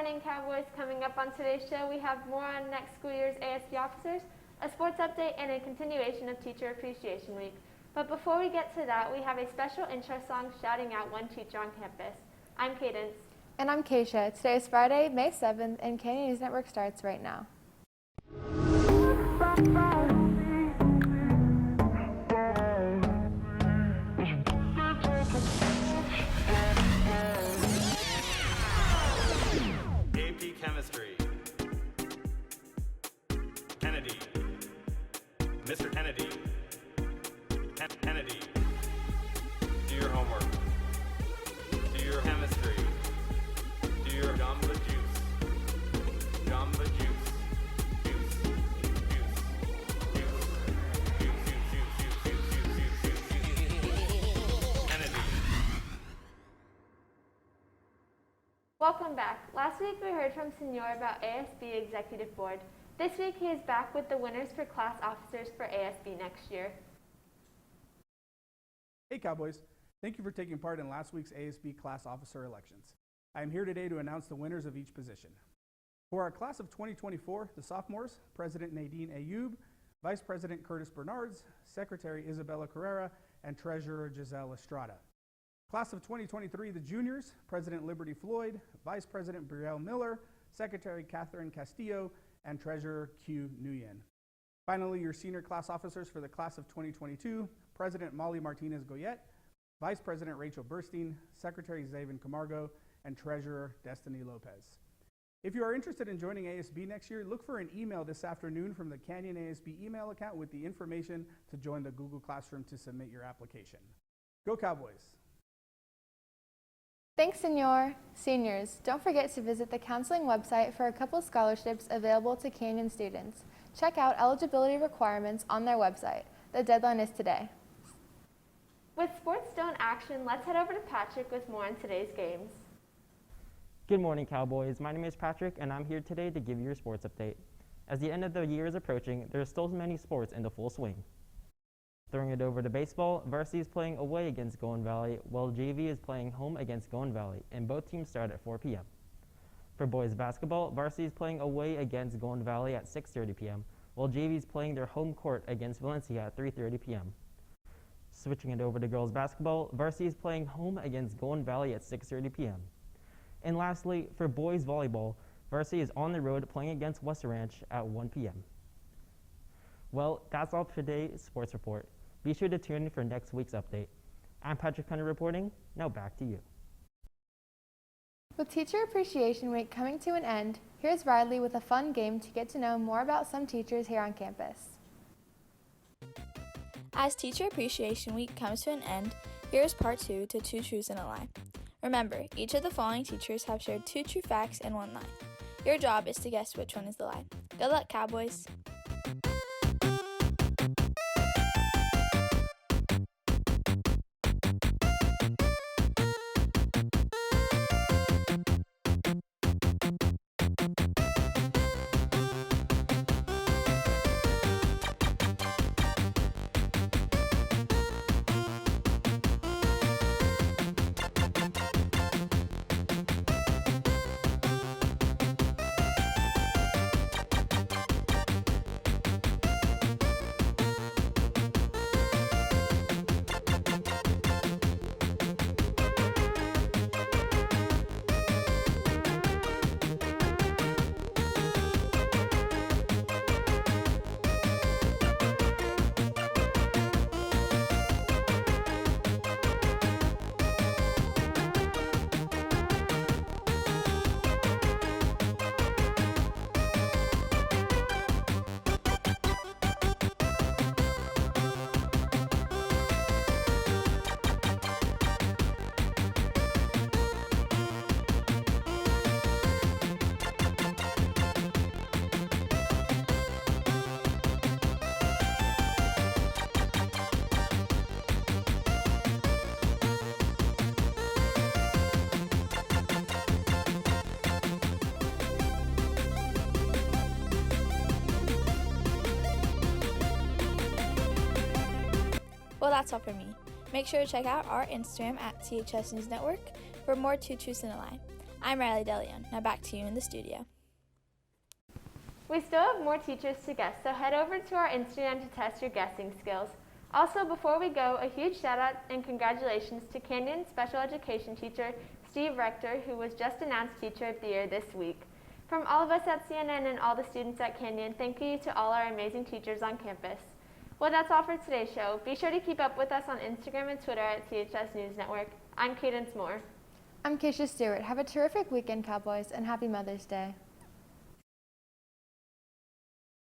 morning, Cowboys. Coming up on today's show, we have more on next school year's ASB officers, a sports update, and a continuation of Teacher Appreciation Week. But before we get to that, we have a special intro song shouting out one teacher on campus. I'm Cadence. And I'm Keisha. Today is Friday, May 7th, and Canyon News Network starts right now. AP Chemistry. Kennedy. Mr. Kennedy. Kennedy. Do your homework. Do your chemistry. Do your gamba juice. Gamba juice. Juice. Juice. Juice. Juice. Kennedy. Welcome back. Last week we heard from Senor about ASB Executive Board. This week he is back with the winners for class officers for ASB next year. Hey Cowboys, thank you for taking part in last week's ASB class officer elections. I am here today to announce the winners of each position. For our class of 2024, the sophomores, President Nadine Ayoub, Vice President Curtis Bernards, Secretary Isabella Carrera, and Treasurer Giselle Estrada. Class of 2023, the juniors, President Liberty Floyd, Vice President Brielle Miller, Secretary Catherine Castillo, and Treasurer Q Nguyen. Finally, your senior class officers for the class of 2022, President Molly Martinez Goyette, Vice President Rachel Burstein, Secretary Zaven Camargo, and Treasurer Destiny Lopez. If you are interested in joining ASB next year, look for an email this afternoon from the Canyon ASB email account with the information to join the Google Classroom to submit your application. Go Cowboys! Thanks, Senor. Seniors, don't forget to visit the counseling website for a couple scholarships available to Canyon students. Check out eligibility requirements on their website. The deadline is today. With sports still in action, let's head over to Patrick with more on today's games. Good morning, Cowboys. My name is Patrick, and I'm here today to give you your sports update. As the end of the year is approaching, there are still many sports in the full swing. Throwing it over to baseball, varsity is playing away against Golden Valley, while JV is playing home against Golden Valley, and both teams start at 4 p.m. For boys basketball, varsity is playing away against Golden Valley at 6:30 p.m., while JV is playing their home court against Valencia at 3:30 p.m. Switching it over to girls basketball, varsity is playing home against Golden Valley at 6:30 p.m. And lastly, for boys volleyball, varsity is on the road playing against West Ranch at 1 p.m. Well, that's all for today's sports report. Be sure to tune in for next week's update. I'm Patrick Hunter reporting. Now back to you. With Teacher Appreciation Week coming to an end, here's Riley with a fun game to get to know more about some teachers here on campus. As Teacher Appreciation Week comes to an end, here's part 2 to 2 truths and a lie. Remember, each of the following teachers have shared 2 true facts and 1 lie. Your job is to guess which one is the lie. Good luck, Cowboys! Well, that's all for me. Make sure to check out our Instagram at THS News Network for more 2 Truths and a Lie. I'm Riley DeLeon. Now back to you in the studio. We still have more teachers to guess, so head over to our Instagram to test your guessing skills. Also, before we go, a huge shout out and congratulations to Canyon Special Education teacher Steve Rector, who was just announced Teacher of the Year this week. From all of us at CNN and all the students at Canyon, thank you to all our amazing teachers on campus. Well, that's all for today's show. Be sure to keep up with us on Instagram and Twitter at THS News Network. I'm Cadence Moore. I'm Keisha Stewart. Have a terrific weekend, Cowboys, and happy Mother's Day.